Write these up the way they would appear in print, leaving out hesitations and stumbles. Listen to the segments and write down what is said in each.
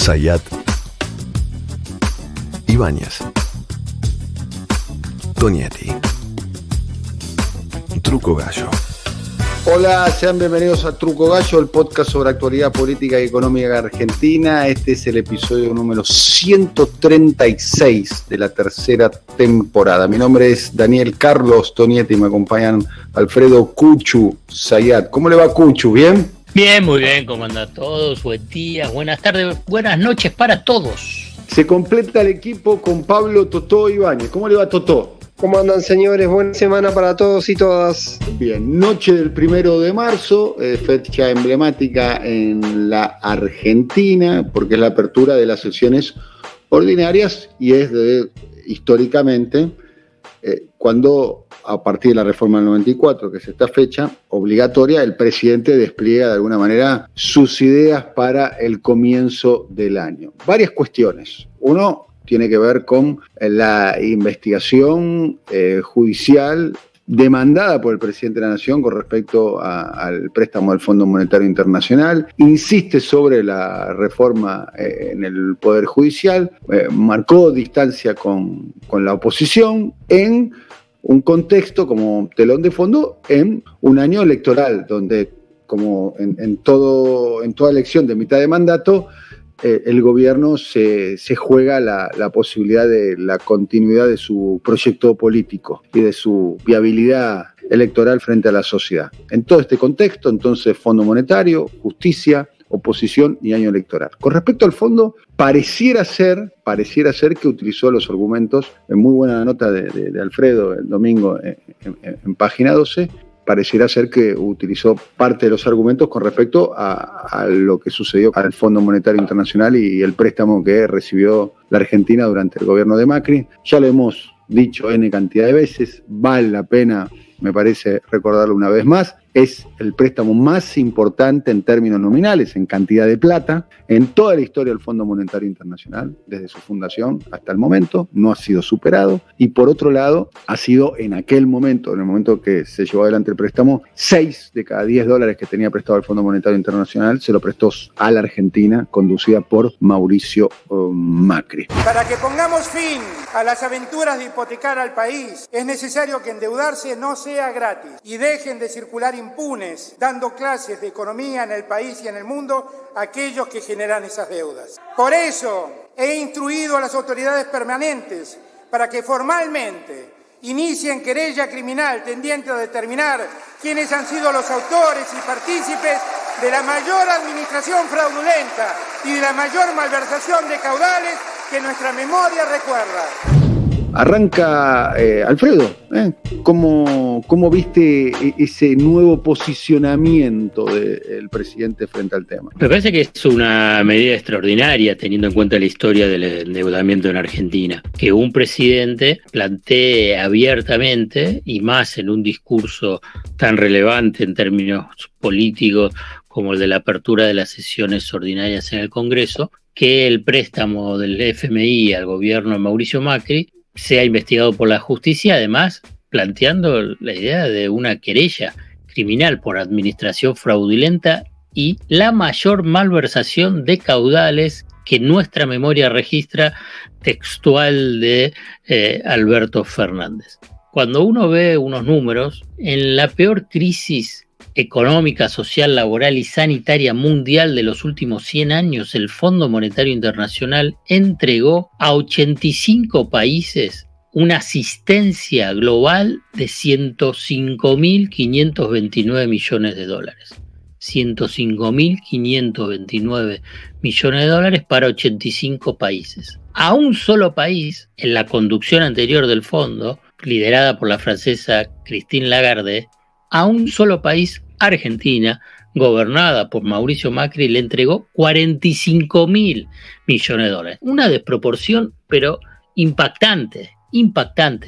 Zayat, Ibáñez, Tonietti, Truco Gallo. Hola, sean bienvenidos a Truco Gallo, el podcast sobre actualidad política y económica de Argentina. Este es el episodio número 136 de la tercera temporada. Mi nombre es Daniel Carlos Tonietti y me acompañan Alfredo Cuchu Zayat. ¿Cómo le va, Cuchu? ¿Bien? Bien, muy bien, ¿cómo andan todos? Buen día, buenas tardes, buenas noches para todos. Se completa el equipo con Pablo Totó Ibáñez. ¿Cómo le va, Totó? ¿Cómo andan, señores? Buena semana para todos y todas. Bien, noche del 1 de marzo, fecha emblemática en la Argentina, porque es la apertura de las sesiones ordinarias y es históricamente cuando, a partir de la reforma del 94, que es esta fecha obligatoria, el presidente despliega de alguna manera sus ideas para el comienzo del año. Varias cuestiones. Uno tiene que ver con la investigación judicial demandada por el presidente de la Nación con respecto al préstamo del Fondo Monetario Internacional. Insiste sobre la reforma en el Poder Judicial, marcó distancia con la oposición en un contexto como telón de fondo en un año electoral, donde, como en toda elección de mitad de mandato, el gobierno se juega la posibilidad de la continuidad de su proyecto político y de su viabilidad electoral frente a la sociedad. En todo este contexto, entonces, Fondo Monetario, justicia, oposición y año electoral. Con respecto al fondo, pareciera ser que utilizó los argumentos, en muy buena nota de Alfredo el domingo en página 12, pareciera ser que utilizó parte de los argumentos con respecto a lo que sucedió con el Fondo Monetario Internacional y el préstamo que recibió la Argentina durante el gobierno de Macri. Ya lo hemos dicho N cantidad de veces, vale la pena, me parece, recordarlo una vez más. Es el préstamo más importante en términos nominales, en cantidad de plata, en toda la historia del Fondo Monetario Internacional, desde su fundación hasta el momento, no ha sido superado. Y por otro lado, ha sido en aquel momento, en el momento que se llevó adelante el préstamo, 6 de cada 10 dólares que tenía prestado el Fondo Monetario Internacional se lo prestó a la Argentina, conducida por Mauricio Macri. Para que pongamos fin a las aventuras de hipotecar al país, es necesario que endeudarse no sea gratis y dejen de circular impunes, dando clases de economía en el país y en el mundo a aquellos que generan esas deudas. Por eso he instruido a las autoridades permanentes para que formalmente inicien querella criminal tendiente a determinar quiénes han sido los autores y partícipes de la mayor administración fraudulenta y de la mayor malversación de caudales que nuestra memoria recuerda. Arranca Alfredo, ¿cómo viste ese nuevo posicionamiento del presidente frente al tema? Me parece que es una medida extraordinaria teniendo en cuenta la historia del endeudamiento en Argentina. Que un presidente plantee abiertamente, y más en un discurso tan relevante en términos políticos como el de la apertura de las sesiones ordinarias en el Congreso, que el préstamo del FMI al gobierno de Mauricio Macri sea investigado por la justicia, además planteando la idea de una querella criminal por administración fraudulenta y la mayor malversación de caudales que nuestra memoria registra, textual de Alberto Fernández. Cuando uno ve unos números, en la peor crisis económica, social, laboral y sanitaria mundial de los últimos 100 años, el Fondo Monetario Internacional entregó a 85 países una asistencia global de 105.529 millones de dólares. 105.529 millones de dólares para 85 países. A un solo país, en la conducción anterior del fondo, liderada por la francesa Christine Lagarde, a un solo país, Argentina, gobernada por Mauricio Macri, le entregó 45.000 millones de dólares. Una desproporción, pero impactante,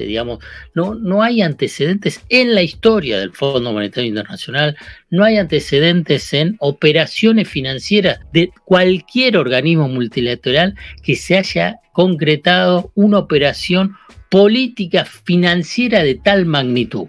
digamos. No hay antecedentes en la historia del Fondo Monetario Internacional, no hay antecedentes en operaciones financieras de cualquier organismo multilateral que se haya concretado una operación política financiera de tal magnitud.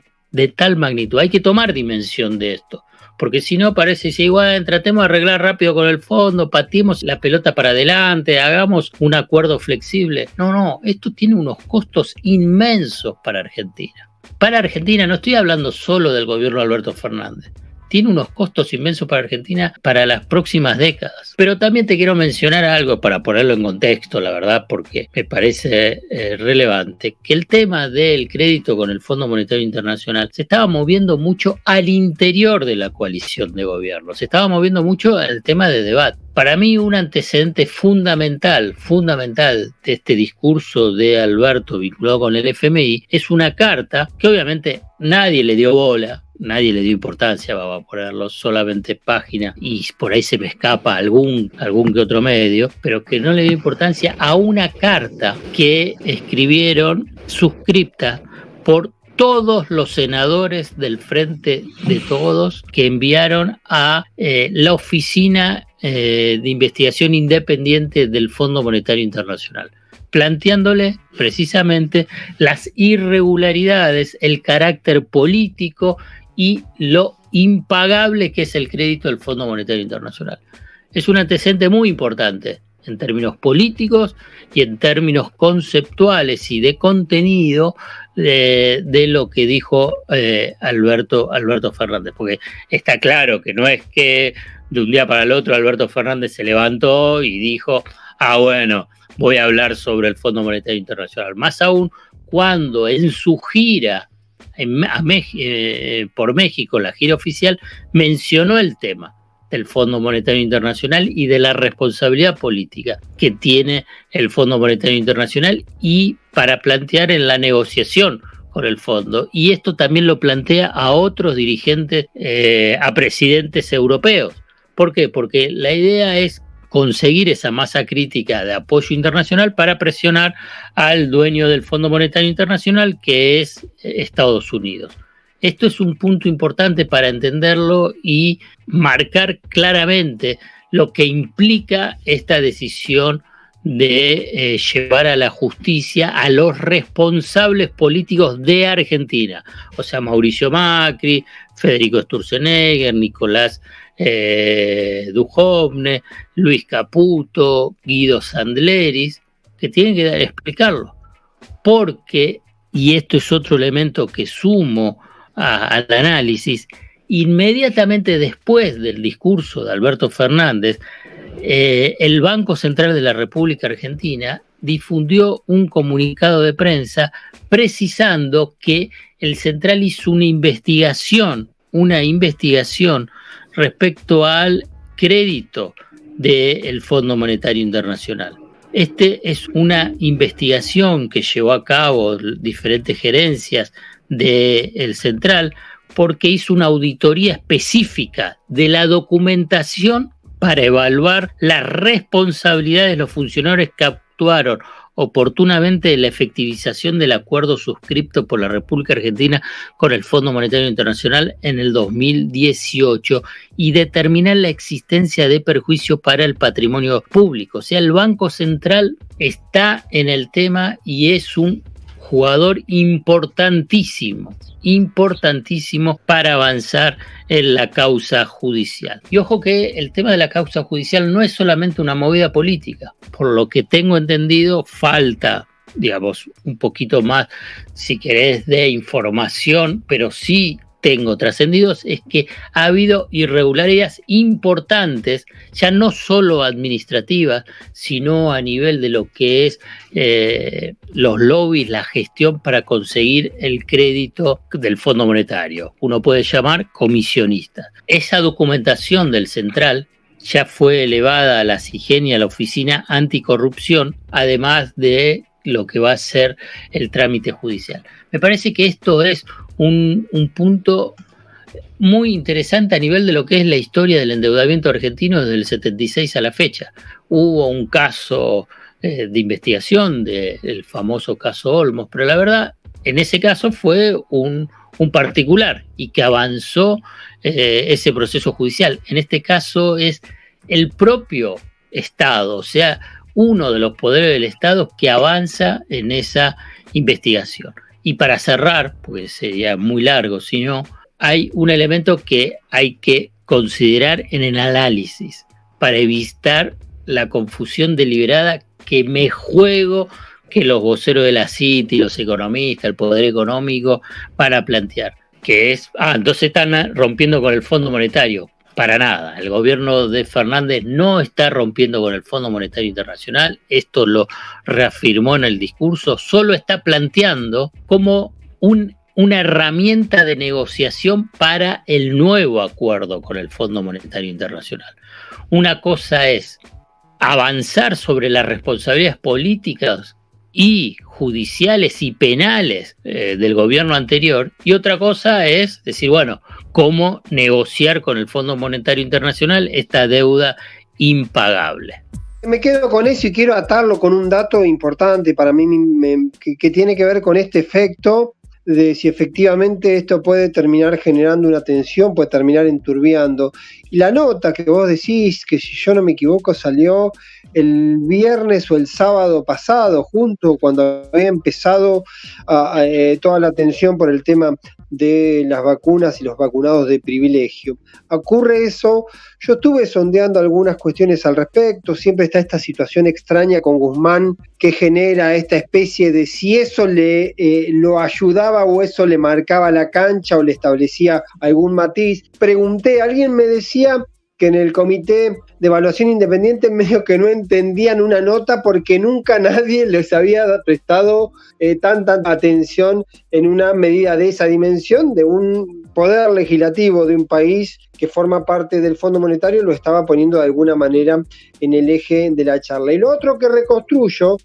Hay que tomar dimensión de esto, porque si no parece si igual tratemos de arreglar rápido con el fondo, pateemos la pelota para adelante, hagamos un acuerdo flexible. No, esto tiene unos costos inmensos para Argentina. Para Argentina, no estoy hablando solo del gobierno de Alberto Fernández. Tiene unos costos inmensos para Argentina para las próximas décadas. Pero también te quiero mencionar algo para ponerlo en contexto, la verdad, porque me parece relevante, que el tema del crédito con el Fondo Monetario Internacional se estaba moviendo mucho al interior de la coalición de gobierno, se estaba moviendo mucho el tema de debate. Para mí un antecedente fundamental de este discurso de Alberto vinculado con el FMI es una carta que obviamente nadie le dio bola, nadie le dio importancia, vamos a ponerlo solamente página y por ahí se me escapa algún que otro medio, pero que no le dio importancia a una carta que escribieron suscripta por todos los senadores del Frente de Todos que enviaron a la Oficina de Investigación Independiente del Fondo Monetario Internacional, planteándole precisamente las irregularidades, el carácter político y lo impagable que es el crédito del Fondo Monetario Internacional. Es un antecedente muy importante en términos políticos y en términos conceptuales y de contenido de lo que dijo Alberto Fernández, porque está claro que no es que de un día para el otro Alberto Fernández se levantó y dijo, bueno, voy a hablar sobre el Fondo Monetario Internacional, más aún cuando en su gira por México, la gira oficial, mencionó el tema del Fondo Monetario Internacional y de la responsabilidad política que tiene el Fondo Monetario Internacional y para plantear en la negociación con el fondo. Y esto también lo plantea a otros dirigentes, a presidentes europeos. ¿Por qué? Porque la idea es conseguir esa masa crítica de apoyo internacional para presionar al dueño del Fondo Monetario Internacional, que es Estados Unidos. Esto es un punto importante para entenderlo y marcar claramente lo que implica esta decisión de llevar a la justicia a los responsables políticos de Argentina, o sea, Mauricio Macri, Federico Sturzenegger, Nicolás Dujovne, Luis Caputo, Guido Sandleris, que tienen que explicarlo. Porque, y esto es otro elemento que sumo al análisis, inmediatamente después del discurso de Alberto Fernández, el Banco Central de la República Argentina difundió un comunicado de prensa precisando que el Central hizo una investigación respecto al crédito del Fondo Monetario Internacional. Este es una investigación que llevó a cabo diferentes gerencias del Central porque hizo una auditoría específica de la documentación para evaluar las responsabilidades de los funcionarios que actuaron oportunamente en la efectivización del acuerdo suscripto por la República Argentina con el Fondo Monetario Internacional en el 2018 y determinar la existencia de perjuicio para el patrimonio público. O sea, el Banco Central está en el tema y es un jugador importantísimo para avanzar en la causa judicial. Y ojo que el tema de la causa judicial no es solamente una movida política. Por lo que tengo entendido, falta, digamos, un poquito más, si querés, de información, pero sí tengo trascendidos, es que ha habido irregularidades importantes, ya no solo administrativas, sino a nivel de lo que es los lobbies, la gestión para conseguir el crédito del Fondo Monetario. Uno puede llamar comisionistas. Esa documentación del Central ya fue elevada a la CIGEN y a la Oficina Anticorrupción, además de lo que va a ser el trámite judicial. Me parece que esto es un punto muy interesante a nivel de lo que es la historia del endeudamiento argentino desde el 76 a la fecha. Hubo un caso de investigación del famoso caso Olmos, pero la verdad, en ese caso fue un particular y que avanzó ese proceso judicial. En este caso es el propio Estado, o sea, uno de los poderes del Estado que avanza en esa investigación. Y para cerrar, porque sería muy largo, si no, hay un elemento que hay que considerar en el análisis para evitar la confusión deliberada que me juego que los voceros de la City, los economistas, el poder económico van a plantear, que es, entonces están rompiendo con el Fondo Monetario. Para nada, el gobierno de Fernández no está rompiendo con el Fondo Monetario Internacional, esto lo reafirmó en el discurso, solo está planteando como una herramienta de negociación para el nuevo acuerdo con el Fondo Monetario Internacional. Una cosa es avanzar sobre las responsabilidades políticas y judiciales y penales del gobierno anterior, y otra cosa es decir, bueno, cómo negociar con el Fondo Monetario Internacional esta deuda impagable. Me quedo con eso y quiero atarlo con un dato importante para mí que tiene que ver con este efecto de si efectivamente esto puede terminar generando una tensión, puede terminar enturbiando. Y la nota que vos decís, que si yo no me equivoco salió el viernes o el sábado pasado, junto cuando había empezado toda la tensión por el tema de las vacunas y los vacunados de privilegio. Ocurre eso, yo estuve sondeando algunas cuestiones al respecto, siempre está esta situación extraña con Guzmán que genera esta especie de si eso lo ayudaba o eso le marcaba la cancha o le establecía algún matiz. Pregunté, alguien me decía que en el Comité de Evaluación Independiente medio que no entendían una nota porque nunca nadie les había prestado tanta atención en una medida de esa dimensión, de un poder legislativo de un país que forma parte del Fondo Monetario, lo estaba poniendo de alguna manera en el eje de la charla. Y lo otro que reconstruyo,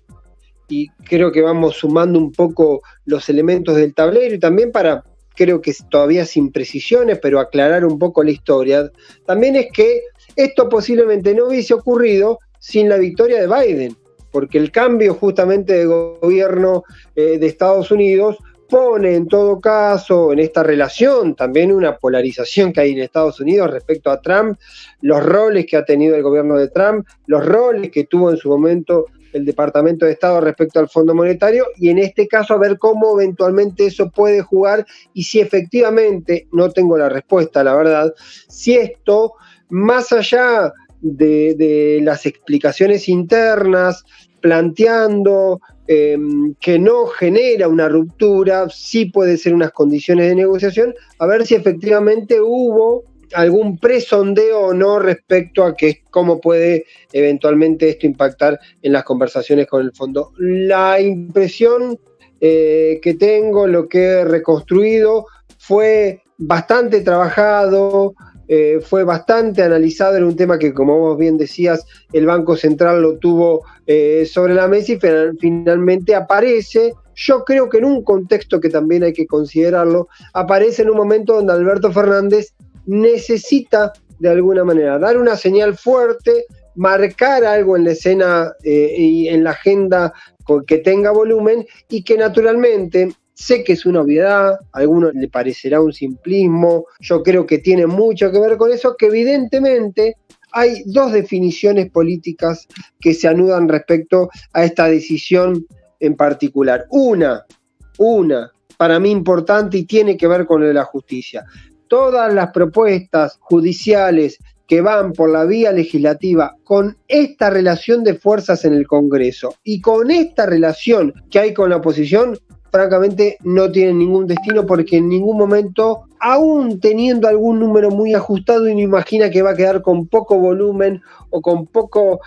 y creo que vamos sumando un poco los elementos del tablero y también para, creo que todavía sin precisiones, pero aclarar un poco la historia, también es que esto posiblemente no hubiese ocurrido sin la victoria de Biden, porque el cambio justamente de gobierno de Estados Unidos pone en todo caso en esta relación también una polarización que hay en Estados Unidos respecto a Trump, los roles que ha tenido el gobierno de Trump, los roles que tuvo en su momento el Departamento de Estado respecto al Fondo Monetario, y en este caso a ver cómo eventualmente eso puede jugar y si efectivamente, no tengo la respuesta, la verdad, si esto, más allá de las explicaciones internas, planteando que no genera una ruptura, sí puede ser unas condiciones de negociación, a ver si efectivamente hubo algún presondeo o no respecto a cómo puede eventualmente esto impactar en las conversaciones con el fondo. La impresión que tengo, lo que he reconstruido, fue bastante trabajado, fue bastante analizado, era un tema que, como vos bien decías, el Banco Central lo tuvo sobre la mesa y finalmente aparece. Yo creo que en un contexto que también hay que considerarlo, aparece en un momento donde Alberto Fernández necesita de alguna manera dar una señal fuerte, marcar algo en la escena y en la agenda que tenga volumen y que naturalmente, sé que es una obviedad, a algunos le parecerá un simplismo, yo creo que tiene mucho que ver con eso, que evidentemente hay dos definiciones políticas que se anudan respecto a esta decisión en particular. Una, para mí importante y tiene que ver con lo de la justicia. Todas las propuestas judiciales que van por la vía legislativa con esta relación de fuerzas en el Congreso y con esta relación que hay con la oposición, francamente no tienen ningún destino porque en ningún momento, aún teniendo algún número muy ajustado, uno imagina que va a quedar con poco volumen o con poco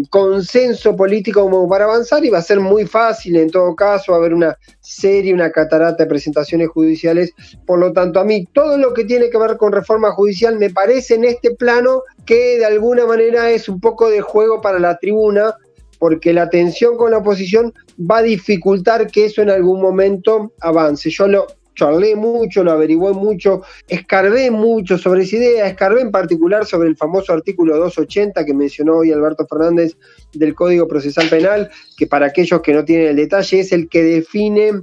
consenso político como para avanzar y va a ser muy fácil en todo caso, va a haber una catarata de presentaciones judiciales. Por lo tanto, a mí todo lo que tiene que ver con reforma judicial me parece en este plano que de alguna manera es un poco de juego para la tribuna, porque la tensión con la oposición va a dificultar que eso en algún momento avance. Yo lo charlé mucho, lo averigué mucho, escarbé mucho sobre esa idea, escarbé en particular sobre el famoso artículo 280 que mencionó hoy Alberto Fernández del Código Procesal Penal, que para aquellos que no tienen el detalle es el que define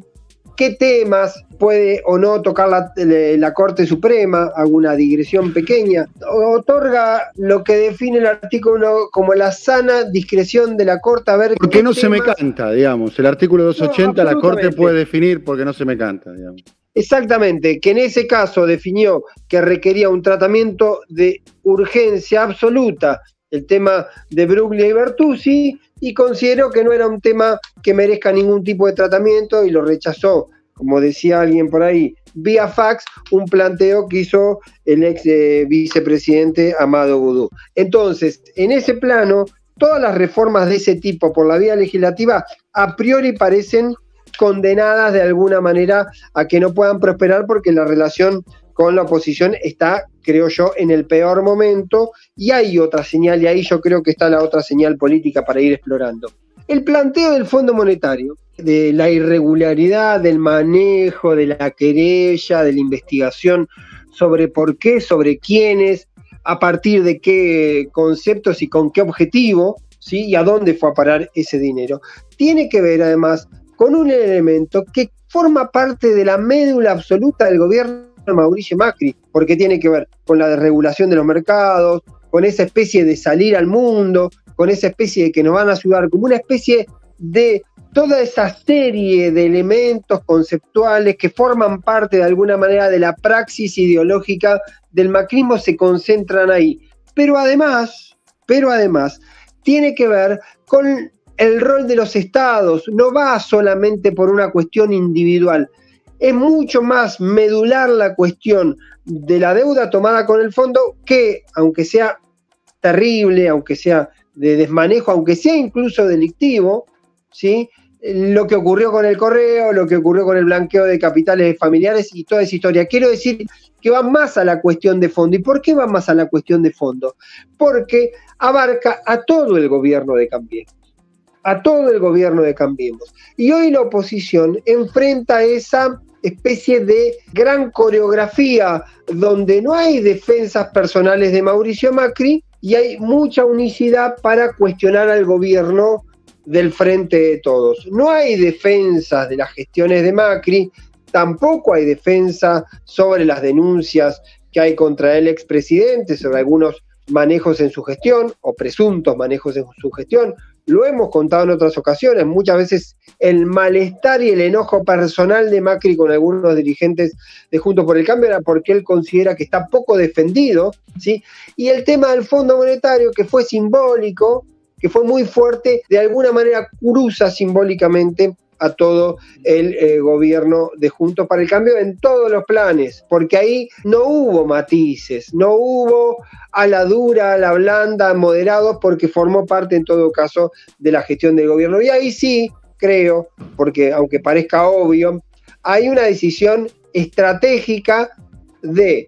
qué temas puede o no tocar la Corte Suprema, alguna digresión pequeña, otorga lo que define el artículo como la sana discreción de la Corte a ver porque no temas... se me canta, digamos, el artículo 280 no, la Corte puede definir porque no se me canta, digamos. Exactamente, que en ese caso definió que requería un tratamiento de urgencia absoluta, el tema de Bruglia y Bertuzzi, y consideró que no era un tema que merezca ningún tipo de tratamiento y lo rechazó, como decía alguien por ahí, vía fax, un planteo que hizo el ex vicepresidente Amado Boudou. Entonces, en ese plano, todas las reformas de ese tipo por la vía legislativa a priori parecen condenadas de alguna manera a que no puedan prosperar porque la relación con la oposición está, creo yo, en el peor momento, y hay otra señal, y ahí yo creo que está la otra señal política para ir explorando. El planteo del Fondo Monetario, de la irregularidad, del manejo, de la querella, de la investigación sobre por qué, sobre quiénes, a partir de qué conceptos y con qué objetivo, ¿sí? Y a dónde fue a parar ese dinero, tiene que ver además con un elemento que forma parte de la médula absoluta del gobierno de Mauricio Macri, porque tiene que ver con la desregulación de los mercados, con esa especie de salir al mundo, con esa especie de que nos van a ayudar, como una especie de toda esa serie de elementos conceptuales que forman parte de alguna manera de la praxis ideológica del macrismo se concentran ahí. Pero además, tiene que ver con el rol de los estados, no va solamente por una cuestión individual, es mucho más medular la cuestión de la deuda tomada con el fondo que, aunque sea terrible, aunque sea de desmanejo, aunque sea incluso delictivo, ¿sí? Lo que ocurrió con el correo, lo que ocurrió con el blanqueo de capitales familiares y toda esa historia. Quiero decir que va más a la cuestión de fondo. ¿Y por qué va más a la cuestión de fondo? Porque abarca a todo el gobierno de Cambiemos. A todo el gobierno de Cambiemos. Y hoy la oposición enfrenta esa especie de gran coreografía donde no hay defensas personales de Mauricio Macri y hay mucha unicidad para cuestionar al gobierno del Frente de Todos. No hay defensas de las gestiones de Macri, tampoco hay defensa sobre las denuncias que hay contra el expresidente, sobre algunos manejos en su gestión o presuntos manejos en su gestión. Lo hemos contado en otras ocasiones, muchas veces el malestar y el enojo personal de Macri con algunos dirigentes de Juntos por el Cambio era porque él considera que está poco defendido, ¿sí? Y el tema del Fondo Monetario, que fue simbólico, que fue muy fuerte, de alguna manera cruza simbólicamente a todo el gobierno de Juntos para el Cambio en todos los planes, porque ahí no hubo matices, no hubo a la dura, a la blanda, moderado, porque formó parte en todo caso de la gestión del gobierno. Y ahí sí, creo, porque aunque parezca obvio, hay una decisión estratégica de,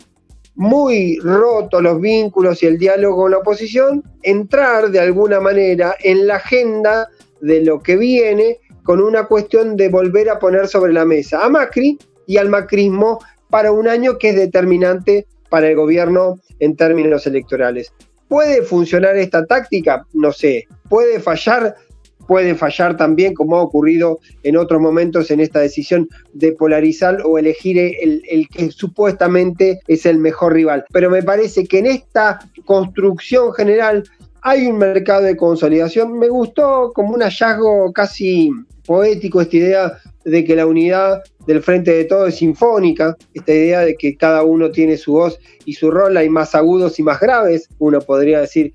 muy rotos los vínculos y el diálogo con la oposición, entrar de alguna manera en la agenda de lo que viene con una cuestión de volver a poner sobre la mesa a Macri y al macrismo para un año que es determinante para el gobierno en términos electorales. ¿Puede funcionar esta táctica? No sé. ¿Puede fallar? Puede fallar también, como ha ocurrido en otros momentos en esta decisión de polarizar o elegir el que supuestamente es el mejor rival. Pero me parece que en esta construcción general hay un mercado de consolidación. Me gustó como un hallazgo casi poético esta idea de que la unidad del Frente de Todos es sinfónica, esta idea de que cada uno tiene su voz y su rol, hay más agudos y más graves, uno podría decir,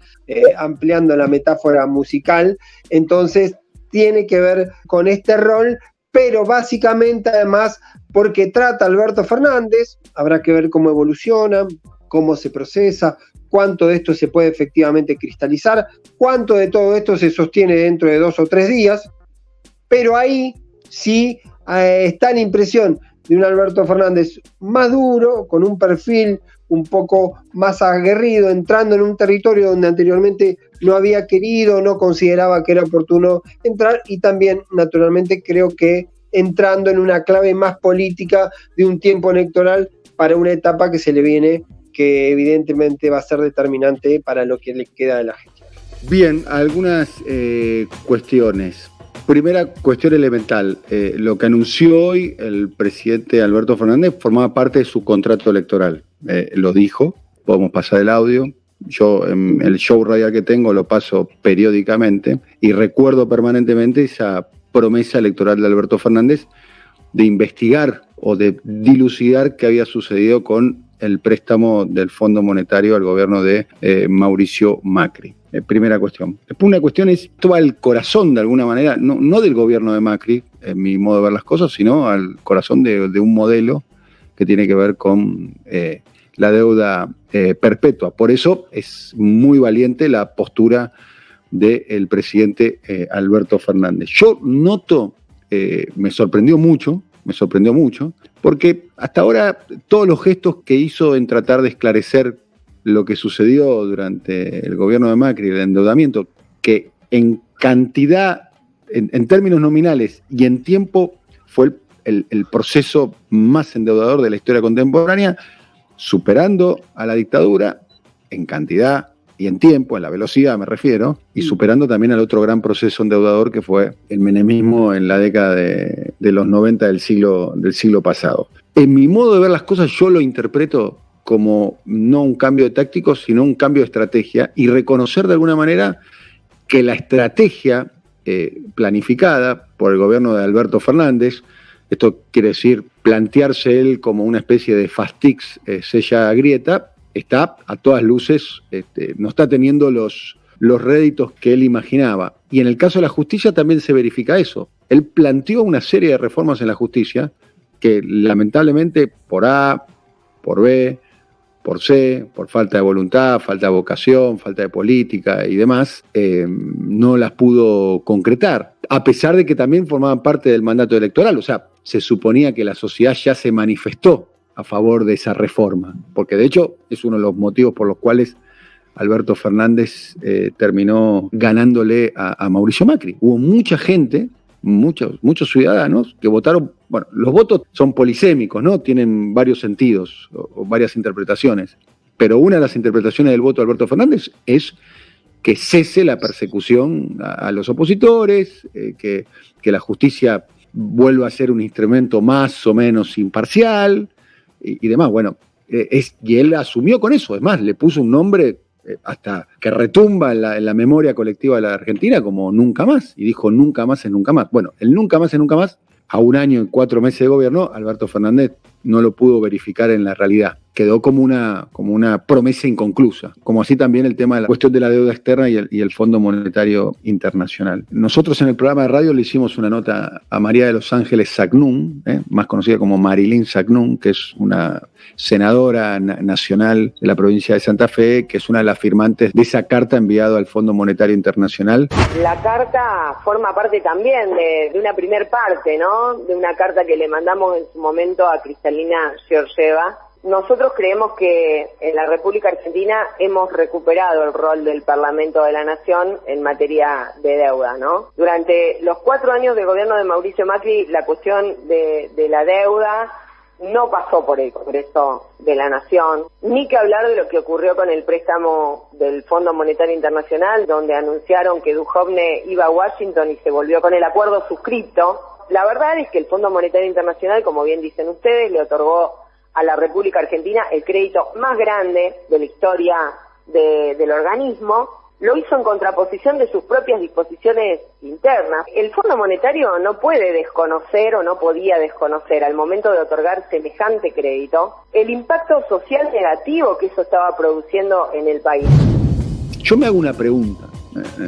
ampliando la metáfora musical. Entonces tiene que ver con este rol, pero básicamente además porque trata Alberto Fernández, habrá que ver cómo evoluciona, cómo se procesa, cuánto de esto se puede efectivamente cristalizar, cuánto de todo esto se sostiene dentro de 2 o 3 días, pero ahí sí está la impresión de un Alberto Fernández más duro, con un perfil un poco más aguerrido, entrando en un territorio donde anteriormente no había querido, no consideraba que era oportuno entrar, y también naturalmente creo que entrando en una clave más política de un tiempo electoral para una etapa que se le viene, que evidentemente va a ser determinante para lo que le queda de la gestión. Bien, algunas cuestiones. Primera cuestión elemental, lo que anunció hoy el presidente Alberto Fernández formaba parte de su contrato electoral, lo dijo, podemos pasar el audio, yo en el show radial que tengo lo paso periódicamente y recuerdo permanentemente esa promesa electoral de Alberto Fernández de investigar o de dilucidar qué había sucedido con el préstamo del Fondo Monetario al gobierno de Mauricio Macri. Primera cuestión. Después una cuestión es, esto va al corazón de alguna manera, no del gobierno de Macri, en mi modo de ver las cosas, sino al corazón de un modelo que tiene que ver con la deuda perpetua. Por eso es muy valiente la postura del presidente Alberto Fernández. Yo noto, me sorprendió mucho, porque hasta ahora todos los gestos que hizo en tratar de esclarecer lo que sucedió durante el gobierno de Macri, el endeudamiento, que en cantidad, en términos nominales y en tiempo, fue el proceso más endeudador de la historia contemporánea, superando a la dictadura en cantidad y en tiempo, en la velocidad me refiero, y superando también al otro gran proceso endeudador que fue el menemismo en la década de los 90 del siglo pasado. En mi modo de ver las cosas, yo lo interpreto como no un cambio de táctico, sino un cambio de estrategia, y reconocer de alguna manera que la estrategia planificada por el gobierno de Alberto Fernández, esto quiere decir plantearse él como una especie de fastix sella grieta, está a todas luces, no está teniendo los réditos que él imaginaba. Y en el caso de la justicia también se verifica eso. Él planteó una serie de reformas en la justicia que lamentablemente por A, por B, por C, por falta de voluntad, falta de vocación, falta de política y demás, no las pudo concretar, a pesar de que también formaban parte del mandato electoral. O sea, se suponía que la sociedad ya se manifestó a favor de esa reforma, porque de hecho es uno de los motivos por los cuales Alberto Fernández terminó ganándole a Mauricio Macri. Hubo mucha gente, muchos ciudadanos que votaron. Bueno, los votos son polisémicos, ¿no? Tienen varios sentidos o varias interpretaciones, pero una de las interpretaciones del voto de Alberto Fernández es que cese la persecución a los opositores, que la justicia vuelva a ser un instrumento más o menos imparcial y demás. Bueno, y él asumió con eso, es más, le puso un nombre hasta que retumba en la memoria colectiva de la Argentina como nunca más, y dijo nunca más es nunca más. Bueno, el nunca más es nunca más, a un año y 4 meses de gobierno, Alberto Fernández no lo pudo verificar en la realidad. Quedó como una promesa inconclusa, como así también el tema de la cuestión de la deuda externa y el Fondo Monetario Internacional. Nosotros en el programa de radio le hicimos una nota a María de los Ángeles Sacnún, más conocida como Marilyn Sacnún, que es una senadora nacional de la provincia de Santa Fe, que es una de las firmantes de esa carta enviada al Fondo Monetario Internacional. La carta forma parte también de una primer parte, ¿no? De una carta que le mandamos en su momento a Cristalina Georgieva. Nosotros creemos que en la República Argentina hemos recuperado el rol del Parlamento de la Nación en materia de deuda, ¿no? Durante los 4 años de gobierno de Mauricio Macri, la cuestión de la deuda no pasó por el Congreso de la Nación, ni que hablar de lo que ocurrió con el préstamo del Fondo Monetario Internacional, donde anunciaron que Duhovne iba a Washington y se volvió con el acuerdo suscripto. La verdad es que el Fondo Monetario Internacional, como bien dicen ustedes, le otorgó a la República Argentina el crédito más grande de la historia del organismo. Lo hizo en contraposición de sus propias disposiciones internas. El Fondo Monetario no puede desconocer o no podía desconocer al momento de otorgar semejante crédito el impacto social negativo que eso estaba produciendo en el país. Yo me hago una pregunta,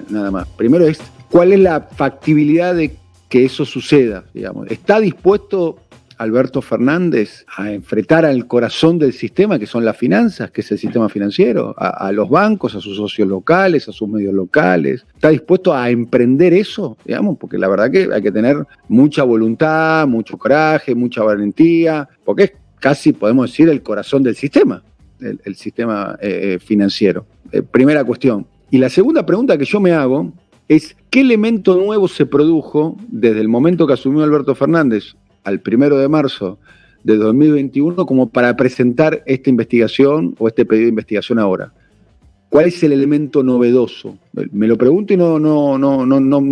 nada más. Primero es, ¿cuál es la factibilidad de que eso suceda? Digamos, ¿está dispuesto Alberto Fernández a enfrentar al corazón del sistema, que son las finanzas, que es el sistema financiero, a los bancos, a sus socios locales, a sus medios locales? ¿Está dispuesto a emprender eso? Digamos, porque la verdad que hay que tener mucha voluntad, mucho coraje, mucha valentía, porque es casi, podemos decir, el corazón del sistema, el sistema financiero. Primera cuestión. Y la segunda pregunta que yo me hago es, ¿qué elemento nuevo se produjo desde el momento que asumió Alberto Fernández al 1 de marzo de 2021 como para presentar esta investigación o este pedido de investigación ahora? ¿Cuál es el elemento novedoso? Me lo pregunto y no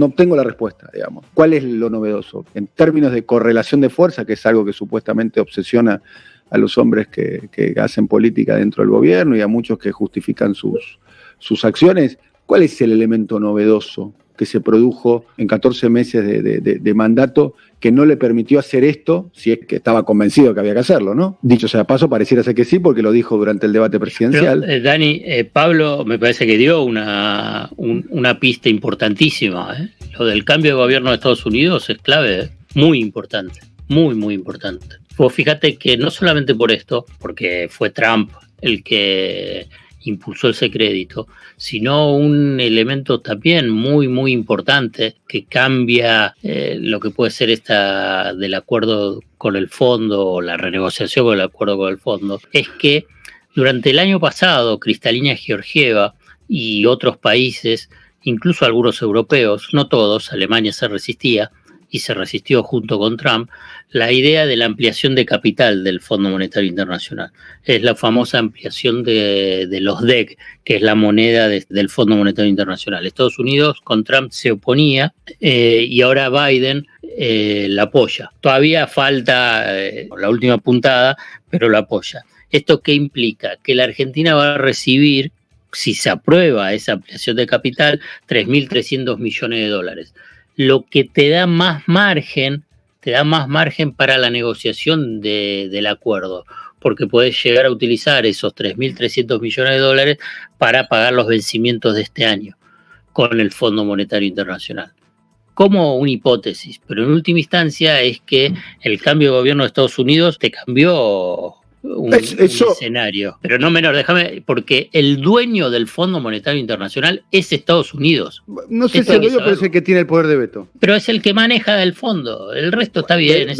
obtengo la respuesta, digamos. ¿Cuál es lo novedoso? En términos de correlación de fuerza, que es algo que supuestamente obsesiona a los hombres que hacen política dentro del gobierno y a muchos que justifican sus acciones, ¿cuál es el elemento novedoso que se produjo en 14 meses de mandato que no le permitió hacer esto, si es que estaba convencido que había que hacerlo, ¿no? Dicho sea de paso, pareciera ser que sí, porque lo dijo durante el debate presidencial. Pero, Dani, Pablo me parece que dio una pista importantísima. Lo del cambio de gobierno de Estados Unidos es clave, muy importante, muy, muy importante. Vos fíjate que no solamente por esto, porque fue Trump el que impulsó ese crédito, sino un elemento también muy, muy importante que cambia lo que puede ser del acuerdo con el fondo o la renegociación con el acuerdo con el fondo, es que durante el año pasado Kristalina Georgieva y otros países, incluso algunos europeos, no todos, Alemania se resistía y se resistió junto con Trump, la idea de la ampliación de capital del Fondo Monetario Internacional. Es la famosa ampliación de los DEC, que es la moneda del Fondo Monetario Internacional. Estados Unidos con Trump se oponía y ahora Biden la apoya. Todavía falta la última puntada, pero la apoya. ¿Esto qué implica? Que la Argentina va a recibir, si se aprueba esa ampliación de capital, 3.300 millones de dólares. Lo que te da más margen para la negociación del acuerdo, porque podés llegar a utilizar esos 3.300 millones de dólares para pagar los vencimientos de este año con el Fondo Monetario Internacional. Como una hipótesis, pero en última instancia es que el cambio de gobierno de Estados Unidos te cambió un escenario, pero no menor, déjame, porque el dueño del Fondo Monetario Internacional es Estados Unidos. No sé si lo digo, pero es el que tiene el poder de veto. Pero es el que maneja el fondo, el resto está bien,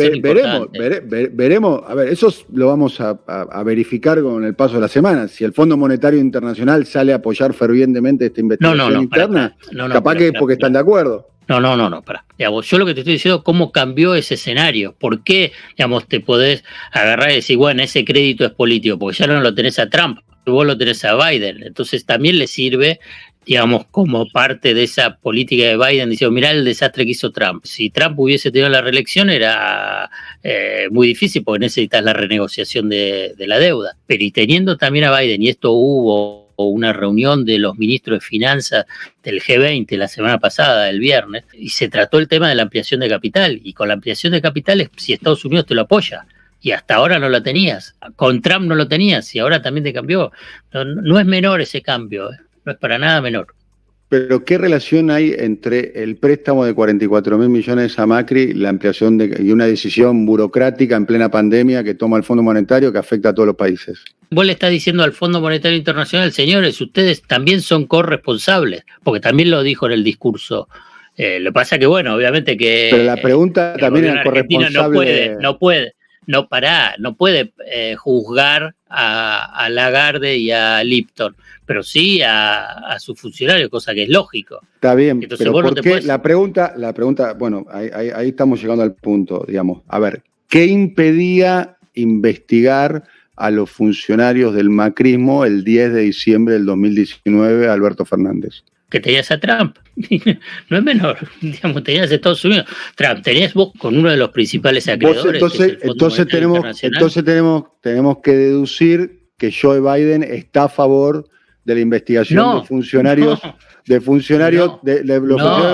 veremos, a ver, eso lo vamos a verificar con el paso de la semana. Si el Fondo Monetario Internacional sale a apoyar fervientemente esta investigación interna, capaz que porque están de acuerdo. No, pará. Digamos, yo lo que te estoy diciendo, cómo cambió ese escenario. ¿Por qué, digamos, te podés agarrar y decir, bueno, ese crédito es político? Porque ya no lo tenés a Trump, vos lo tenés a Biden. Entonces también le sirve, digamos, como parte de esa política de Biden, diciendo, mirá el desastre que hizo Trump. Si Trump hubiese tenido la reelección era muy difícil porque necesitas la renegociación de la deuda. Pero y teniendo también a Biden, y esto hubo una reunión de los ministros de finanzas del G20 la semana pasada, el viernes, y se trató el tema de la ampliación de capital, y con la ampliación de capital, si Estados Unidos te lo apoya, y hasta ahora no lo tenías, con Trump no lo tenías, y ahora también te cambió. No es menor ese cambio, no es para nada menor. Pero ¿qué relación hay entre el préstamo de 44.000 millones a Macri, la ampliación y una decisión burocrática en plena pandemia que toma el Fondo Monetario que afecta a todos los países? Vos le estás diciendo al Fondo Monetario Internacional, señores, ustedes también son corresponsables, porque también lo dijo en el discurso. Lo que pasa que, bueno, obviamente que... Pero la pregunta también es corresponsable... No puede juzgar a Lagarde y a Lipton, pero sí a sus funcionarios, cosa que es lógico. Está bien, entonces, pero ¿por qué? La pregunta, bueno, ahí estamos llegando al punto, digamos. A ver, ¿qué impedía investigar a los funcionarios del macrismo el 10 de diciembre del 2019 a Alberto Fernández? Que tenías a Trump, no es menor, digamos, tenías a Estados Unidos, Trump, tenías vos con uno de los principales acreedores. Entonces tenemos que deducir que Joe Biden está a favor de la investigación de funcionarios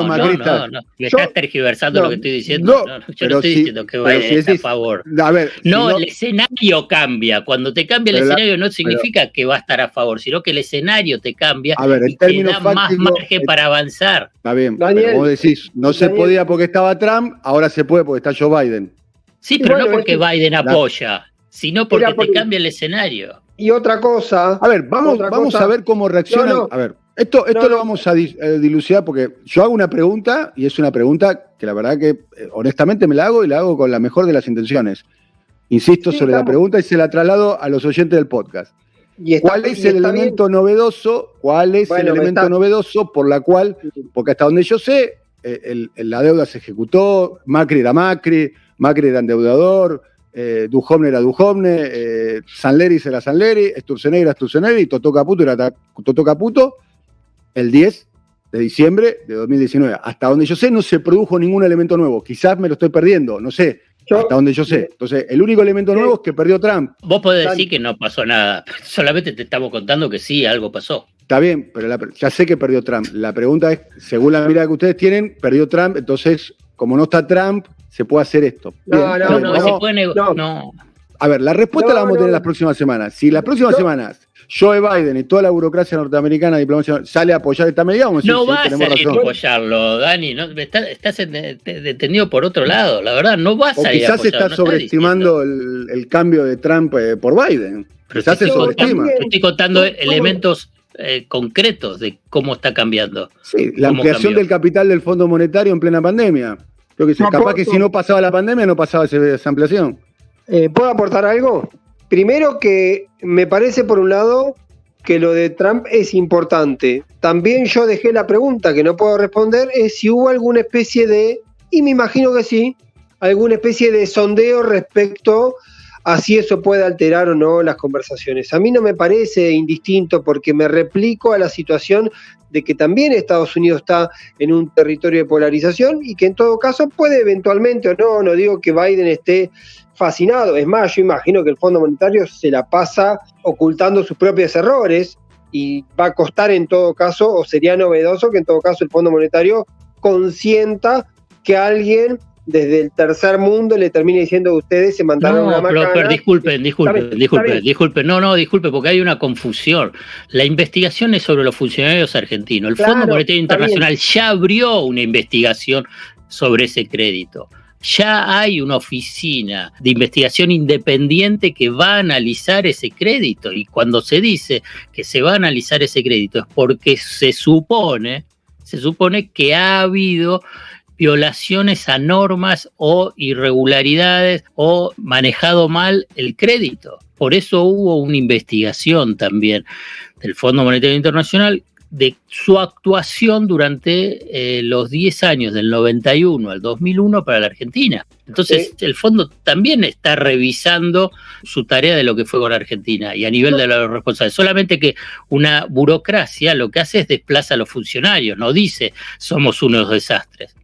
macristas. Me estás tergiversando lo que estoy diciendo. Yo no estoy diciendo que Biden está a favor. A ver, el escenario cambia. Cuando te cambia el escenario no significa que va a estar a favor, sino que el escenario te cambia y te da más margen para avanzar. Está bien, Daniel, pero vos decís, se podía porque estaba Trump, ahora se puede porque está Joe Biden. Sí, pero no porque Biden apoya, sino porque te cambia el escenario. Y otra cosa... A ver, vamos a ver cómo reaccionan. A ver, esto lo vamos a dilucidar porque yo hago una pregunta y es una pregunta que la verdad que honestamente me la hago y la hago con la mejor de las intenciones. Insisto sobre la pregunta y se la traslado a los oyentes del podcast. ¿Cuál es el elemento novedoso? ¿Cuál es el elemento novedoso por la cual, porque hasta donde yo sé, la deuda se ejecutó, Macri era endeudador, Duhovne era Duhovne, Sanleri era Sanleri, Sturzenegger era Sturzenegger y Totó Caputo era Totó Caputo el 10 de diciembre de 2019. Hasta donde yo sé no se produjo ningún elemento nuevo. Quizás me lo estoy perdiendo, no sé. Hasta donde yo sé. Entonces, el único elemento nuevo es que perdió Trump. Vos podés decir que no pasó nada. Solamente te estamos contando que sí, algo pasó. Está bien, pero ya sé que perdió Trump. La pregunta es, según la mirada que ustedes tienen, perdió Trump, entonces, como no está Trump, se puede hacer esto. No, se puede no. A ver, la respuesta la vamos a tener las próximas semanas. Si las próximas semanas Joe Biden y toda la burocracia norteamericana, diplomacia, sale a apoyar esta medida, vamos a decir, no va a salir a apoyarlo, Dani. No, estás detenido por otro lado, la verdad, no va a salir a apoyarlo. Quizás está sobreestimando el cambio de Trump por Biden. Pero quizás se sobreestima. Estoy contando elementos concretos de cómo está cambiando. Sí, la ampliación del capital del Fondo Monetario en plena pandemia. Creo que capaz que si no pasaba la pandemia no pasaba esa ampliación. ¿Puedo aportar algo? Primero que me parece, por un lado, que lo de Trump es importante. También yo dejé la pregunta que no puedo responder, es si hubo alguna especie de, y me imagino que sí, alguna especie de sondeo respecto a si eso puede alterar o no las conversaciones. A mí no me parece indistinto porque me replico a la situación de que también Estados Unidos está en un territorio de polarización y que en todo caso puede eventualmente o no digo que Biden esté fascinado, es más, yo imagino que el Fondo Monetario se la pasa ocultando sus propios errores y va a costar en todo caso, o sería novedoso que en todo caso el Fondo Monetario consienta que alguien desde el tercer mundo le termine diciendo a ustedes se mandaron una macana. Pero disculpen, porque hay una confusión. La investigación es sobre los funcionarios argentinos. El Fondo Monetario Internacional ya abrió una investigación sobre ese crédito. Ya hay una oficina de investigación independiente que va a analizar ese crédito, y cuando se dice que se va a analizar ese crédito es porque se supone que ha habido violaciones a normas o irregularidades o manejado mal el crédito. Por eso hubo una investigación también del Fondo Monetario Internacional de su actuación durante los 10 años, del 91 al 2001 para la Argentina. Entonces, el fondo también está revisando su tarea de lo que fue con Argentina y a nivel de los responsables. Solamente que una burocracia lo que hace es desplaza a los funcionarios, no dice somos unos desastres.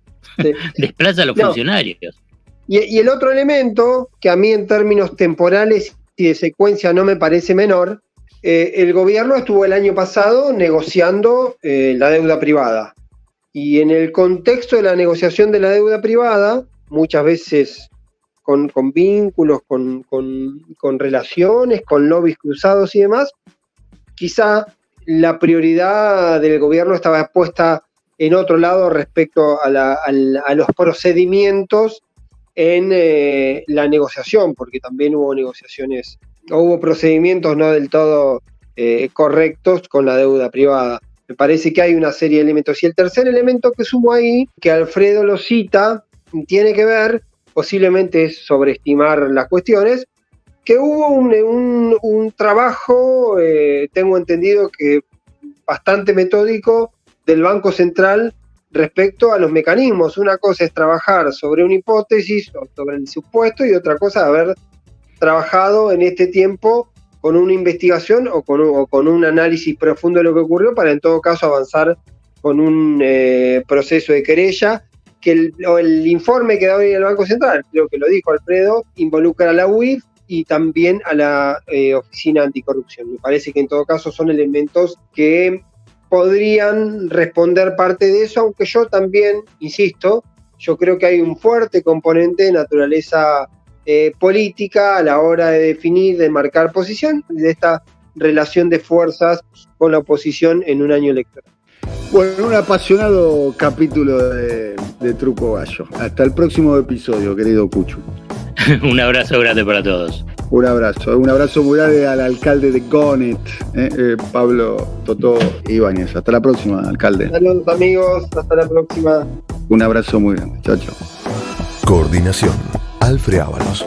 Sí. Desplaza a los funcionarios. Y el otro elemento, que a mí en términos temporales y de secuencia no me parece menor, el gobierno estuvo el año pasado negociando la deuda privada. Y en el contexto de la negociación de la deuda privada, muchas veces con vínculos, con relaciones, con lobbies cruzados y demás, quizá la prioridad del gobierno estaba puesta en otro lado respecto a los procedimientos en la negociación, porque también hubo procedimientos no del todo correctos con la deuda privada. Me parece que hay una serie de elementos. Y el tercer elemento que sumo ahí, que Alfredo lo cita, tiene que ver, posiblemente es sobreestimar las cuestiones, que hubo un trabajo, tengo entendido que bastante metódico, del Banco Central respecto a los mecanismos. Una cosa es trabajar sobre una hipótesis o sobre el supuesto y otra cosa haber trabajado en este tiempo con una investigación o con un análisis profundo de lo que ocurrió para en todo caso avanzar con un proceso de querella que el informe que da hoy el Banco Central, creo que lo dijo Alfredo, involucra a la UIF y también a la Oficina Anticorrupción. Me parece que en todo caso son elementos que podrían responder parte de eso, aunque yo también, insisto, yo creo que hay un fuerte componente de naturaleza política a la hora de definir, de marcar posición, de esta relación de fuerzas con la oposición en un año electoral. Bueno, un apasionado capítulo de Truco Gallo. Hasta el próximo episodio, querido Cuchu. Un abrazo grande para todos. Un abrazo muy grande al alcalde de Gonet, Pablo Totó Ibáñez. Hasta la próxima, alcalde. Saludos amigos, hasta la próxima. Un abrazo muy grande, chao, chao. Coordinación, Alfred Ábalos.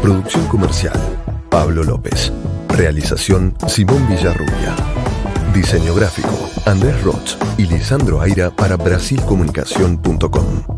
Producción comercial, Pablo López. Realización, Simón Villarrubia. Diseño gráfico, Andrés Roch y Lisandro Aira para brasilcomunicación.com.